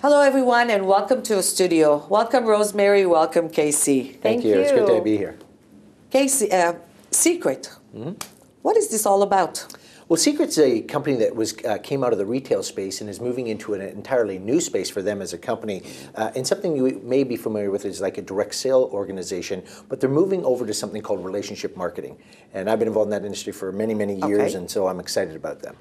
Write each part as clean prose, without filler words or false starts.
Hello, everyone, and welcome to the studio. Welcome, Rosemary. Welcome, Casey. Thank you. It's good to be here. Casey, Secret. What is this all about? Well, Secret's a company that came out of the retail space and is moving into an entirely new space for them as a company. And something you may be familiar with is like a direct sale organization, but they're moving over to something called relationship marketing. And I've been involved in that industry for many, many years, and so I'm excited about them.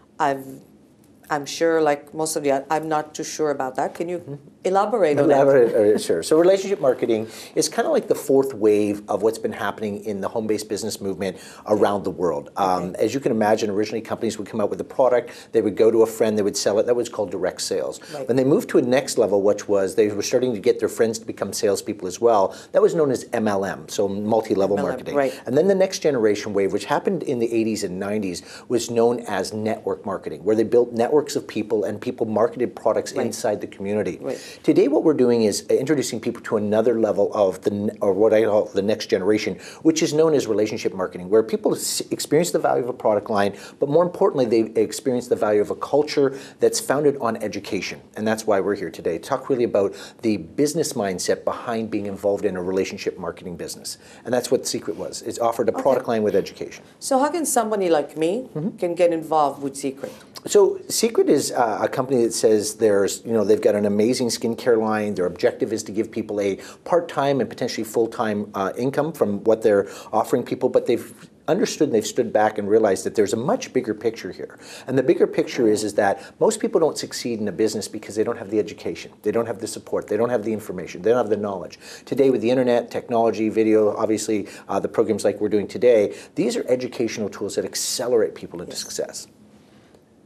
I'm sure, like most of you, I'm not too sure about that. Can you elaborate on that? Sure. So relationship marketing is kind of like the fourth wave of what's been happening in the home-based business movement around the world. As you can imagine, originally companies would come out with a product, they would go to a friend, they would sell it. That was called direct sales. Right. When they moved to a next level, which was they were starting to get their friends to become salespeople as well, that was known as MLM, so multi-level marketing. Right. And then the next generation wave, which happened in the 80s and 90s, was known as network marketing, where they built networks of people and people marketed products inside the community. Right. Today what we're doing is introducing people to another level of what I call the next generation, which is known as relationship marketing, where people experience the value of a product line, but more importantly they experience the value of a culture that's founded on education. And that's why we're here today, talk really about the business mindset behind being involved in a relationship marketing business. And that's what Secret was. It's offered a product line with education. So how can somebody like me can get involved with Secret? So Secret is a company that says they've got an amazing skincare line. Their objective is to give people a part-time and potentially full-time income from what they're offering people, but they've understood and they've stood back and realized that there's a much bigger picture here. And the bigger picture is that most people don't succeed in a business because they don't have the education, they don't have the support, they don't have the information, they don't have the knowledge. Today with the internet, technology, video, obviously the programs like we're doing today, these are educational tools that accelerate people into success.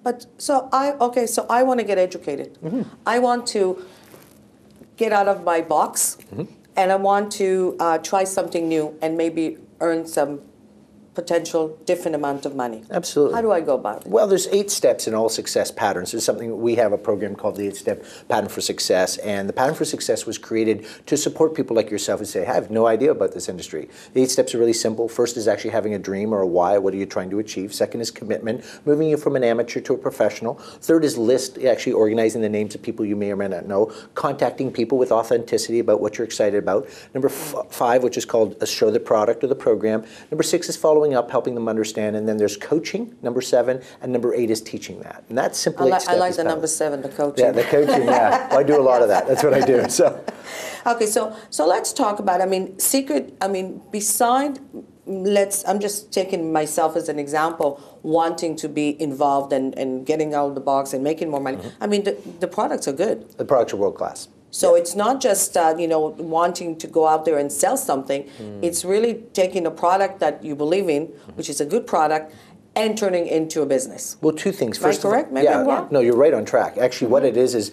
But so I want to get educated. I want to get out of my box, and I want to try something new and maybe earn some potential different amount of money. Absolutely. How do I go about it? Well, there's 8 steps in all success patterns. There's something, we have a program called the 8-step pattern for success, and the pattern for success was created to support people like yourself who say, I have no idea about this industry. The 8 steps are really simple. First is actually having a dream or a why. What are you trying to achieve? Second is commitment, moving you from an amateur to a professional. Third is list, actually organizing the names of people you may or may not know, contacting people with authenticity about what you're excited about. Number 5, which is called show the product or the program. Number 6 is following up, helping them understand, and then there's coaching, number 7, and number 8 is teaching that. And that's simply I like the number 7, the coaching. Yeah, the coaching, yeah. Well, I do a lot of that. That's what I do. So, okay, so let's talk about, Secret, beside, I'm just taking myself as an example, wanting to be involved and getting out of the box and making more money. The products are good. The products are world class. So it's not just wanting to go out there and sell something. It's really taking a product that you believe in, which is a good product, and turning into a business. Well, 2 things. First, correct? Maybe I'm wrong. No, you're right on track. Actually, what it is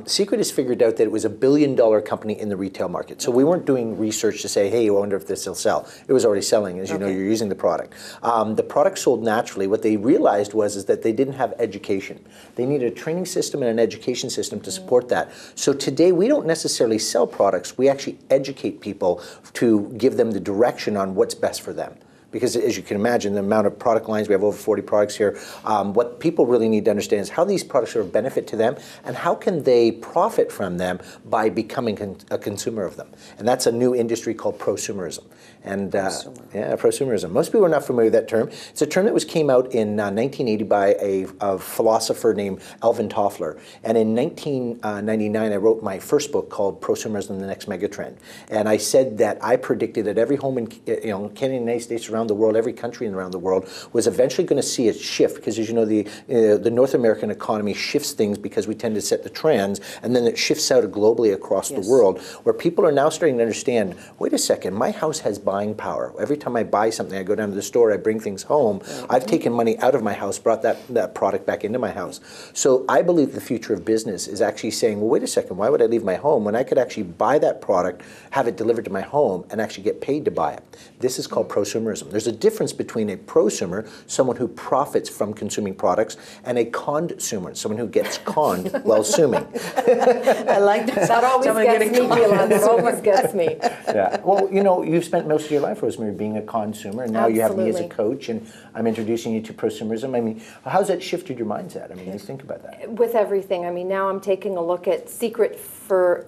Secret has figured out that it was a billion-dollar company in the retail market. So we weren't doing research to say, hey, I wonder if this will sell. It was already selling. As you know, you're using the product. The product sold naturally. What they realized was that they didn't have education. They needed a training system and an education system to support that. So today, we don't necessarily sell products. We actually educate people to give them the direction on what's best for them. Because as you can imagine, the amount of product lines, we have over 40 products here, what people really need to understand is how these products are of benefit to them and how can they profit from them by becoming a consumer of them. And that's a new industry called prosumerism. And prosumerism. Most people are not familiar with that term. It's a term that came out in 1980 by a philosopher named Alvin Toffler. And in 1999, I wrote my first book called Prosumerism, the Next Megatrend. And I said that I predicted that every home in Canada, United States, around the world, every country around the world, was eventually going to see a shift, because as you know, the North American economy shifts things because we tend to set the trends, and then it shifts out globally across the world, where people are now starting to understand, wait a second, my house has buying power. Every time I buy something, I go down to the store, I bring things home, I've taken money out of my house, brought that product back into my house. So I believe the future of business is actually saying, well, wait a second, why would I leave my home when I could actually buy that product, have it delivered to my home, and actually get paid to buy it? This is called prosumerism. person. There's a difference between a prosumer, someone who profits from consuming products, and a consumer, someone who gets conned while suming. I like that. That always gets me, Gila. That always gets me. Yeah. Well, you know, you've spent most of your life, Rosemary, being a consumer, and now you have me as a Absolutely. coach, and I'm introducing you to prosumerism. I mean, how's that shifted your mindset? I mean, you think about that. With everything. I mean, now I'm taking a look at Secret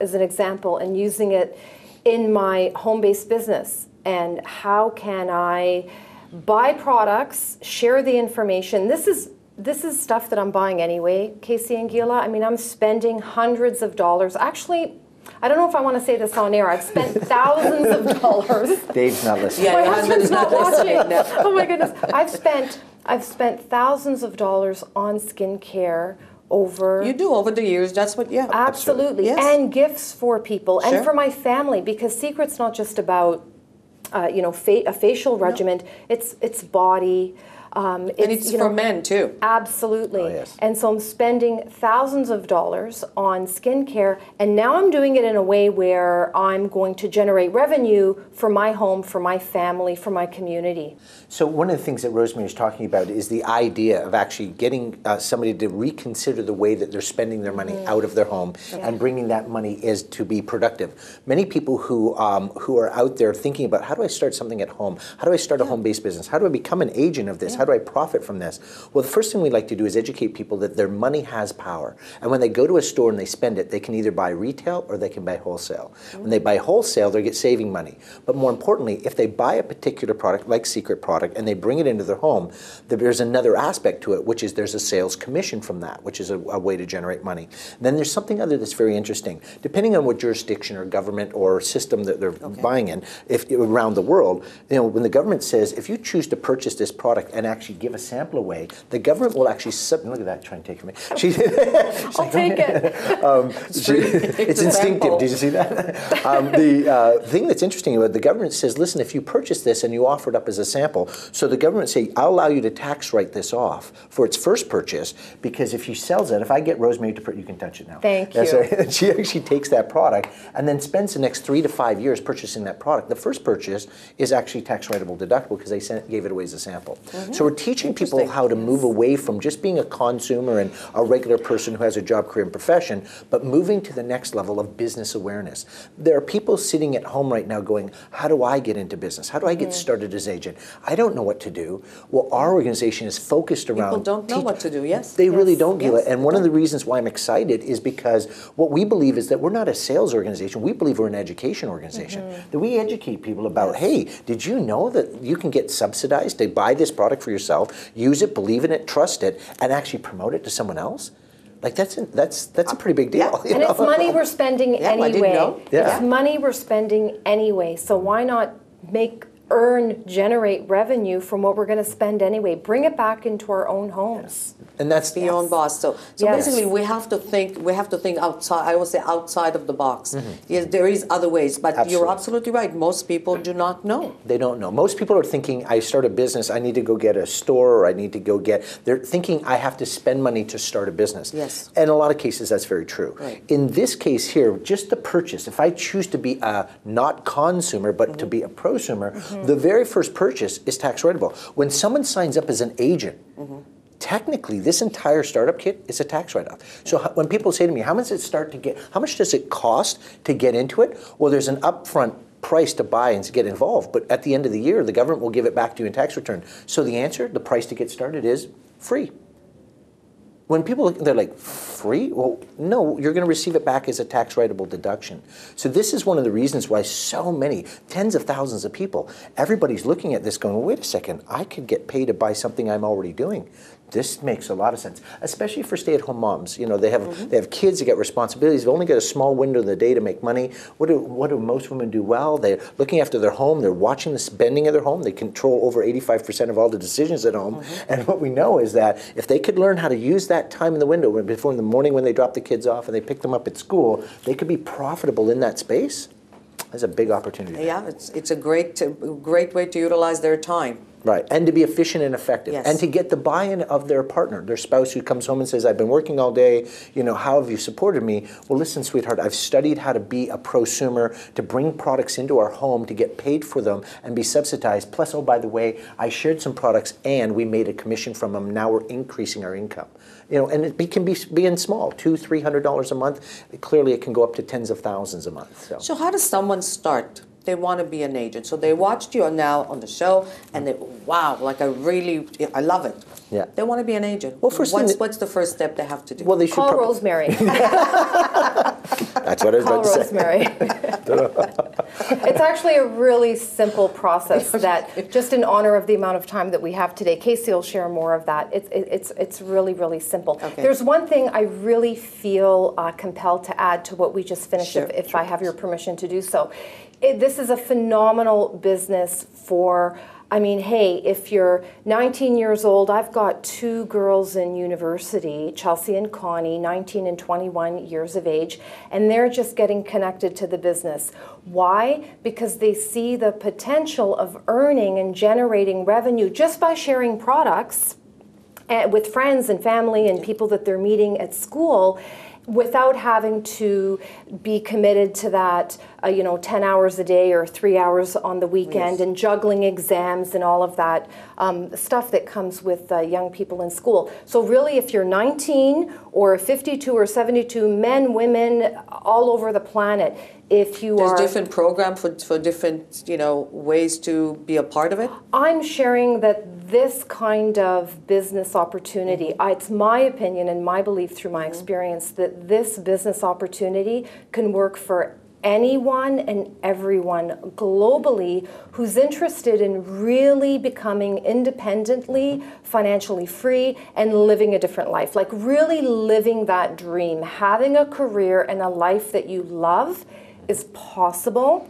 as an example and using it in my home-based business. And how can I buy products, share the information? This is stuff that I'm buying anyway, Casey and Gila. I mean, I'm spending hundreds of dollars. Actually, I don't know if I want to say this on air. I've spent thousands of dollars. Dave's not listening. Yeah, My your husband's not listening. watching. No. Oh my goodness. I've spent thousands of dollars on skincare over. You do over the years. That's what. Yeah. Absolutely. Yes. And gifts for people Sure. and for my family, because Secret's not just about you know, a facial regimen. It's body. And it's you for know, men too. Absolutely. Oh, yes. And so I'm spending thousands of dollars on skincare, and now I'm doing it in a way where I'm going to generate revenue for my home, for my family, for my community. So one of the things that Rosemary is talking about is the idea of actually getting somebody to reconsider the way that they're spending their money out of their home and bringing that money is to be productive. Many people who are out there thinking about, how do I start something at home? How do I start a home-based business? How do I become an agent of this? How do I profit from this? Well, the first thing we like to do is educate people that their money has power. And when they go to a store and they spend it, they can either buy retail or they can buy wholesale. When they buy wholesale, they get saving money. But more importantly, if they buy a particular product, like Secret product, and they bring it into their home, there's another aspect to it, which is there's a sales commission from that, which is a way to generate money. Then there's something other that's very interesting. Depending on what jurisdiction or government or system that they're buying in, if around the world, you know, when the government says, if you choose to purchase this product and actually give a sample away, the government will actually look at that, try and take it from me. I'll take it. It's instinctive. Did you see that? The thing that's interesting about the government says, listen, if you purchase this and you offer it up as a sample, so the government say, I'll allow you to tax write this off for its first purchase, because if she sells it, if I get Rosemary to you can touch it now. Thank you. So she actually takes that product and then spends the next 3 to 5 years purchasing that product. The first purchase is actually tax writable deductible because they gave it away as a sample. So we're teaching people how to move away from just being a consumer and a regular person who has a job, career, and profession, but moving to the next level of business awareness. There are people sitting at home right now going, how do I get into business? How do I get started as agent? I don't know what to do. Well, our organization is focused around... People don't know what to do, yes. They really don't, Gila. Yes. And one of the reasons why I'm excited is because what we believe is that we're not a sales organization. We believe we're an education organization. That we educate people about, hey, did you know that you can get subsidized to buy this product for yourself, use it, believe in it, trust it, and actually promote it to someone else? Like that's a pretty big deal. And it's money we're spending anyway. I didn't know. Yeah. It's money we're spending anyway. So why not generate revenue from what we're going to spend anyway? Bring it back into our own homes. And that's Be your own boss. So Yes. basically, we have to think outside. I would say outside of the box. Yes, there is other ways, but you're absolutely right. Most people do not know. They don't know. Most people are thinking, I start a business, I need to go get a store, or I need to go they're thinking I have to spend money to start a business. Yes. And in a lot of cases, that's very true. Right. In this case here, just the purchase, if I choose to be a not consumer, but to be a prosumer, the very first purchase is tax writable. When someone signs up as an agent, technically, this entire startup kit is a tax write-off. So when people say to me, how much does it cost to get into it? Well, there's an upfront price to buy and to get involved, but at the end of the year, the government will give it back to you in tax return. So the answer, the price to get started is free. When people look, they're like, free? Well, no, you're going to receive it back as a tax writable deduction. So this is one of the reasons why so many, tens of thousands of people, everybody's looking at this going, well, wait a second, I could get paid to buy something I'm already doing. This makes a lot of sense, especially for stay-at-home moms. You know, they have kids, they get responsibilities. They've only got a small window of the day to make money. What do most women do well? They're looking after their home. They're watching the spending of their home. They control over 85% of all the decisions at home. And what we know is that if they could learn how to use that time in the window before in the morning when they drop the kids off and they pick them up at school, they could be profitable in that space. That's a big opportunity. Yeah, it's a great way to utilize their time. Right, and to be efficient and effective, Yes. and to get the buy-in of their partner, their spouse who comes home and says, I've been working all day, you know, how have you supported me? Well, listen, sweetheart, I've studied how to be a prosumer, to bring products into our home, to get paid for them and be subsidized. Plus, oh, by the way, I shared some products and we made a commission from them. Now we're increasing our income. You know, and it can be in small, $200-300 a month. Clearly, it can go up to tens of thousands a month. So how does someone start? They want to be an agent. So they watched you now on the show, and they, wow, like I love it. Yeah. They want to be an agent. Well, what's the first step they have to do? Well, they should Call Rosemary. That's what I was Call about to say. Rosemary. It's actually a really simple process that, just in honor of the amount of time that we have today, Casey will share more of that. It's really, really simple. Okay. There's one thing I really feel compelled to add to what we just finished, Sure, if I have your permission to do so. This is a phenomenal business for, I mean, hey, if you're 19 years old, I've got 2 girls in university, Chelsea and Connie, 19 and 21 years of age, and they're just getting connected to the business. Why? Because they see the potential of earning and generating revenue just by sharing products with friends and family and people that they're meeting at school, without having to be committed to that, 10 hours a day or 3 hours on the weekend, Yes. and juggling exams and all of that stuff that comes with young people in school. So really, if you're 19 or 52 or 72, men, women, all over the planet, if you There's are... different program for different, ways to be a part of it? I'm sharing that this kind of business opportunity, it's my opinion and my belief through my experience that this business opportunity can work for anyone and everyone globally who's interested in really becoming independently, financially free, and living a different life. Like really living that dream, having a career and a life that you love is possible,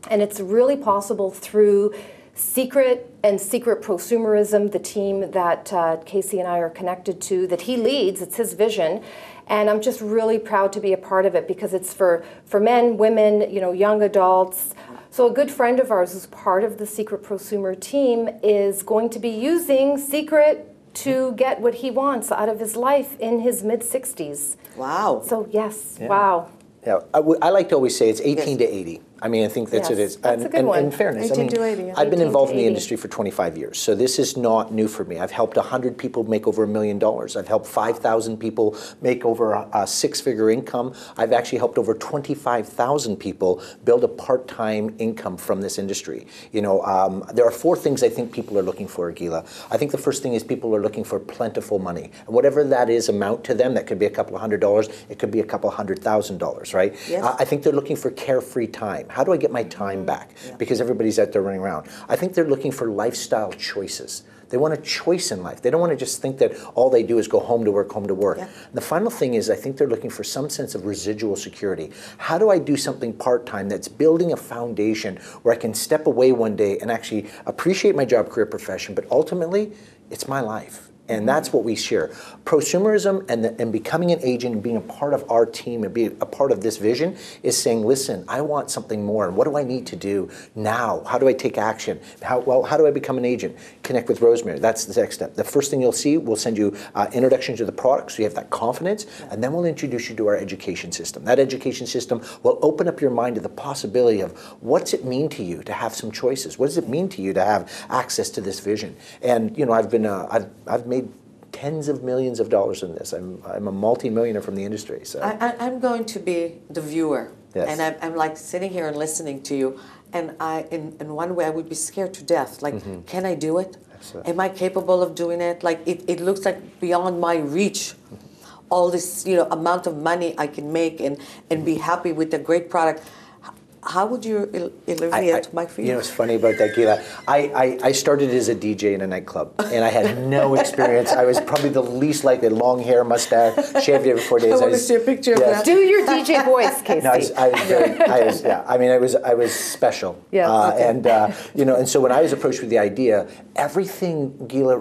and it's really possible through Secret and Secret Prosumerism, the team that Casey and I are connected to, that he leads. It's his vision, and I'm just really proud to be a part of it because it's for men, women, young adults. So a good friend of ours who's part of the Secret Prosumer team is going to be using Secret to get what he wants out of his life in his mid-60s. Wow. So yes, Yeah. wow. Yeah, I like to always say it's 18 Yes. to 80. I mean, I think that's what it is. That's a good one. In fairness, 18 to 80, yeah. I've been 18 involved to in the 80. industry for 25 years, so this is not new for me. I've helped 100 people make over $1 million. I've helped 5,000 people make over a six-figure income. I've actually helped over 25,000 people build a part-time income from this industry. There are 4 things I think people are looking for, Gila. I think the first thing is people are looking for plentiful money. And whatever that is amount to them, that could be a couple of $100, it could be a couple of $100,000, right? Yes. I think they're looking for carefree time. How do I get my time back? Yeah. Because everybody's out there running around. I think they're looking for lifestyle choices. They want a choice in life. They don't want to just think that all they do is go home to work, home to work. Yeah. The final thing is I think they're looking for some sense of residual security. How do I do something part-time that's building a foundation where I can step away one day and actually appreciate my job, career, profession, but ultimately, it's my life. And that's what we share. Prosumerism and becoming an agent and being a part of our team and being a part of this vision is saying, listen, I want something more. And what do I need to do now? How do I take action? How do I become an agent? Connect with Rosemary. That's the next step. The first thing you'll see, we'll send you introduction to the product so you have that confidence. And then we'll introduce you to our education system. That education system will open up your mind to the possibility of what's it mean to you to have some choices? What does it mean to you to have access to this vision? And I've made tens of millions of dollars in this. I'm a multi-millionaire from the industry. So I'm going to be the viewer, Yes. and I'm like sitting here and listening to you, and in one way I would be scared to death. Like, can I do it? Absolutely. Am I capable of doing it? Like, it looks like beyond my reach. All this, amount of money I can make and be happy with a great product. How would you alleviate my fear? It's funny about that, Gila. I started as a DJ in a nightclub, and I had no experience. I was probably the least likely. Long hair, mustache, shaved every 4 days. I want to see a picture of that. Do your DJ voice, Casey. No, I was special. Yes. Okay. And so when I was approached with the idea, everything, Gila,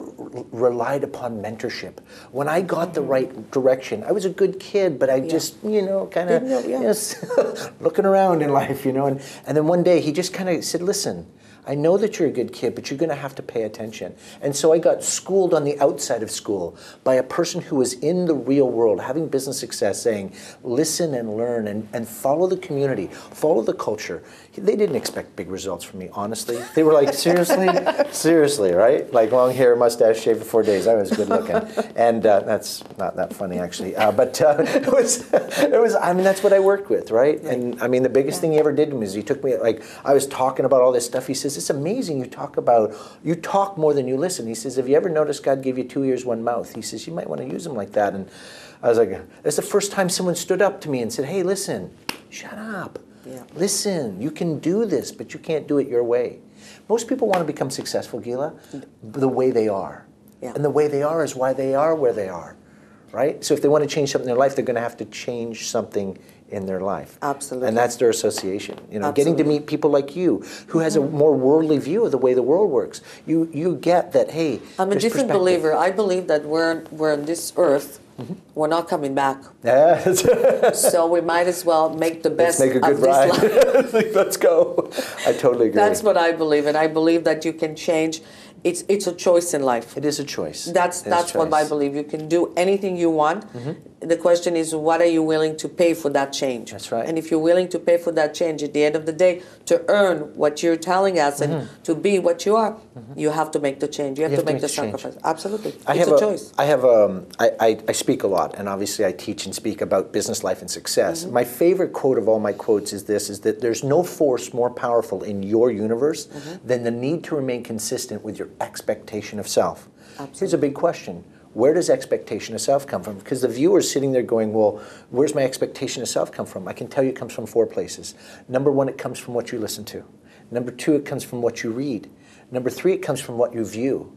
relied upon mentorship. When I got the right direction, I was a good kid, but I just, kind of Didn't know, yeah. looking around in life, you know. And then one day he just kind of said, listen, I know that you're a good kid, but you're going to have to pay attention. And so I got schooled on the outside of school by a person who was in the real world, having business success, saying, listen and learn and follow the community, follow the culture. They didn't expect big results from me, honestly. They were like, seriously? Seriously, right? Like long hair, mustache, shaved for 4 days. I was good looking. And that's not that funny, actually. But it was, I mean, that's what I worked with, right? And I mean, the biggest thing he ever did to me is he took me, like, I was talking about all this stuff. He says, it's amazing you talk more than you listen. He says, have you ever noticed God gave you 2 ears, 1 mouth? He says, you might want to use them like that. And I was like, that's the first time someone stood up to me and said, hey, listen, shut up. Yeah. Listen, you can do this, but you can't do it your way. Most people want to become successful, Gila, the way they are. Yeah. And the way they are is why they are where they are, right? So if they want to change something in their life, they're going to have to change something in their life. Absolutely. And that's their association. You know, getting to meet people like you, who has a more worldly view of the way the world works. You get that, hey, I'm a different believer. I believe that we're on this earth. We're not coming back. Yeah. So we might as well make the best of this life. Let's go. I totally agree. That's what I believe, and I believe that you can change. It's a choice in life. It is a choice. That's what I believe. You can do anything you want. The question is, what are you willing to pay for that change? That's right. And if you're willing to pay for that change, at the end of the day, to earn what you're telling us and to be what you are, you have to make the change. You have to make the sacrifice. Absolutely. It's a choice. I speak a lot, and obviously I teach and speak about business life and success. My favorite quote of all my quotes is this, is that there's no force more powerful in your universe than the need to remain consistent with your expectation of self. Absolutely. Here's a big question. Where does expectation of self come from? Because the viewer's sitting there going, well, where's my expectation of self come from? I can tell you it comes from 4 places. Number 1, it comes from what you listen to. Number 2, it comes from what you read. Number 3, it comes from what you view.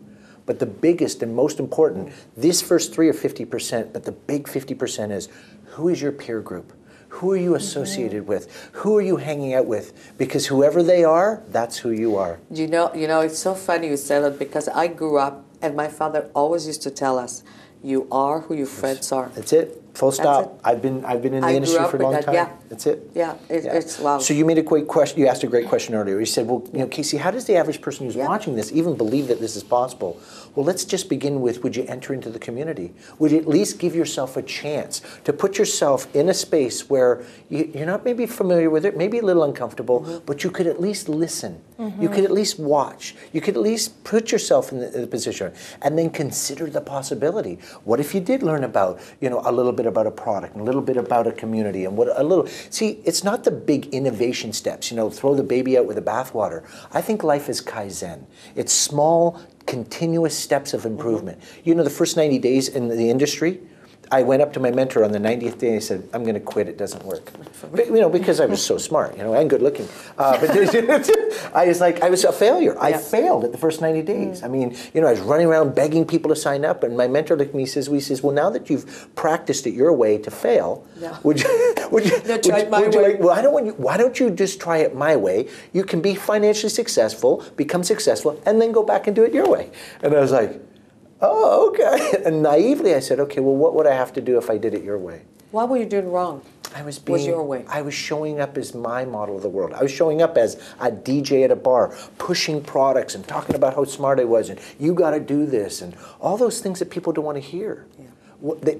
But the biggest and most important, this first 3 are 50%, but the big 50% is, who is your peer group? Who are you associated with? Who are you hanging out with? Because whoever they are, that's who you are. You know, it's so funny you said that, because I grew up and my father always used to tell us, you are who your friends are. That's it. Full stop. I've been in the industry for a long time. Yeah. That's it. Yeah, it's wow. So you made a great question. You asked a great question earlier. You said, well, you know, Casey, how does the average person who's watching this even believe that this is possible? Well, let's just begin with, would you enter into the community? Would you at least give yourself a chance to put yourself in a space where you're not maybe familiar with it, maybe a little uncomfortable, but you could at least listen. You could at least watch. You could at least put yourself in the position and then consider the possibility. What if you did learn about, you know, a little bit about a product and a little bit about a community and what a little, see, it's not the big innovation steps, you know, throw the baby out with the bathwater. I think life is Kaizen. It's small, continuous steps of improvement. You know, the first 90 days in the industry, I went up to my mentor on the 90th day and I said, I'm going to quit, it doesn't work. But, you know, because I was so smart, you know, and good looking. But I was a failure. I failed at the first 90 days. I mean, you know, I was running around begging people to sign up, and my mentor looked at me and says, well, now that you've practiced it your way to fail, why don't you just try it my way? You can be financially successful, become successful, and then go back and do it your way. And I was like, oh, okay. And naively I said, okay, well, what would I have to do if I did it your way? What were you doing wrong? Was your way? I was showing up as my model of the world. I was showing up as a DJ at a bar, pushing products and talking about how smart I was and you got to do this and all those things that people don't want to hear. Yeah.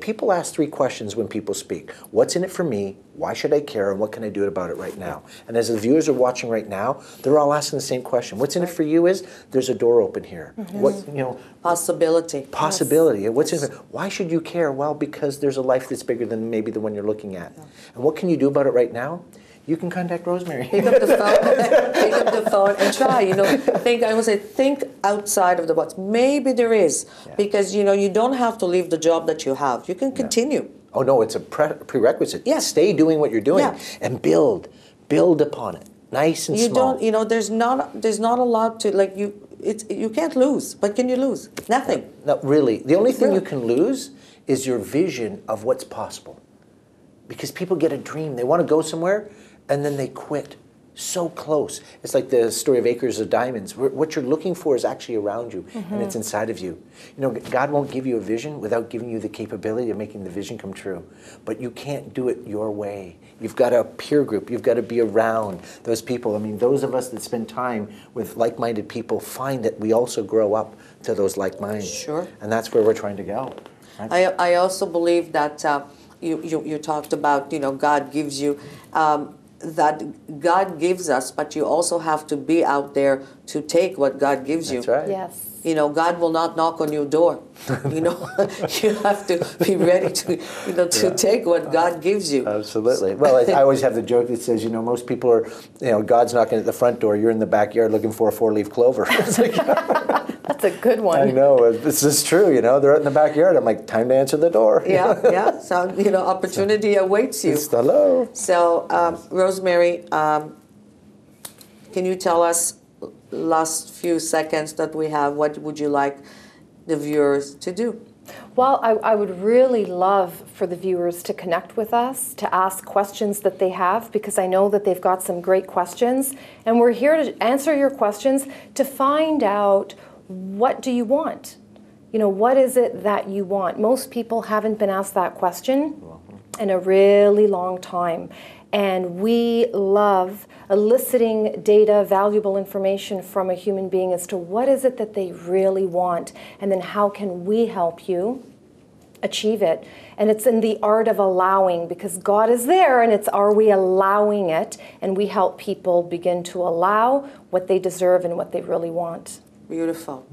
People ask 3 questions when people speak. What's in it for me? Why should I care? And what can I do about it right now? And as the viewers are watching right now, they're all asking the same question. What's in it for you is, there's a door open here. What, you know, Possibility. Possibility. Yes. What's in it? Why should you care? Well, because there's a life that's bigger than maybe the one you're looking at. Yeah. And what can you do about it right now? You can contact Rosemary. Pick up the phone, pick up the phone and try. You know, think outside of the box. Maybe there is, because you know you don't have to leave the job that you have. You can continue. Oh no, it's a prerequisite. Yeah. Stay doing what you're doing and build upon it, nice and small. You know, there's not a lot to like you. You can't lose. What can you lose? Nothing. No, really. The only thing you can lose is your vision of what's possible. Because people get a dream, they want to go somewhere, and then they quit. so close. It's like the story of acres of diamonds. What you're looking for is actually around you, and it's inside of you. You know, God won't give you a vision without giving you the capability of making the vision come true. But you can't do it your way. You've got a peer group. You've got to be around those people. I mean, those of us that spend time with like-minded people find that we also grow up to those like minds. Sure. And that's where we're trying to go. Right? I also believe that you talked about, you know, God gives you, that God gives us, but you also have to be out there to take what God gives you. That's right. Yes. You know, God will not knock on your door. You know, you have to be ready to, you know, to take what God gives you. Absolutely. Well, I always have the joke that says, you know, most people are, you know, God's knocking at the front door, you're in the backyard looking for a 4-leaf clover. It's like, That's a good one. I know, this is true, you know, they're out in the backyard. I'm like, time to answer the door. Yeah, yeah. So, you know, opportunity awaits you. It's hello. So, Rosemary, can you tell us, last few seconds that we have, what would you like the viewers to do? Well, I would really love for the viewers to connect with us, to ask questions that they have, because I know that they've got some great questions. And we're here to answer your questions, to find out, what do you want? You know, what is it that you want? Most people haven't been asked that question in a really long time. And we love eliciting data, valuable information from a human being as to what is it that they really want, and then how can we help you achieve it. And it's in the art of allowing, because God is there, and it's, are we allowing it? And we help people begin to allow what they deserve and what they really want. Beautiful.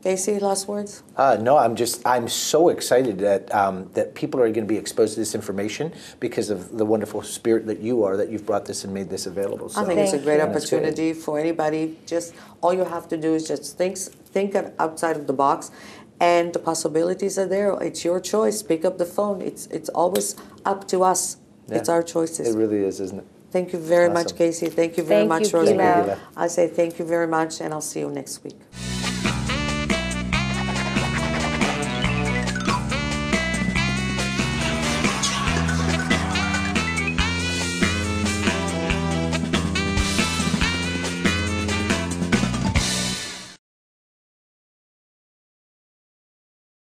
Casey, last words? No, I'm so excited that that people are going to be exposed to this information because of the wonderful spirit that you are, that you've brought this and made this available. So I think it's a great Thank you. opportunity for anybody. Just all you have to do is just think outside of the box, and the possibilities are there. It's your choice. Pick up the phone. It's always up to us. Yeah. It's our choices. It really is, isn't it? Thank you very much, Awesome. Casey. Thank you very Thank much, you, Rosemary. Gila. I say thank you very much, and I'll see you next week.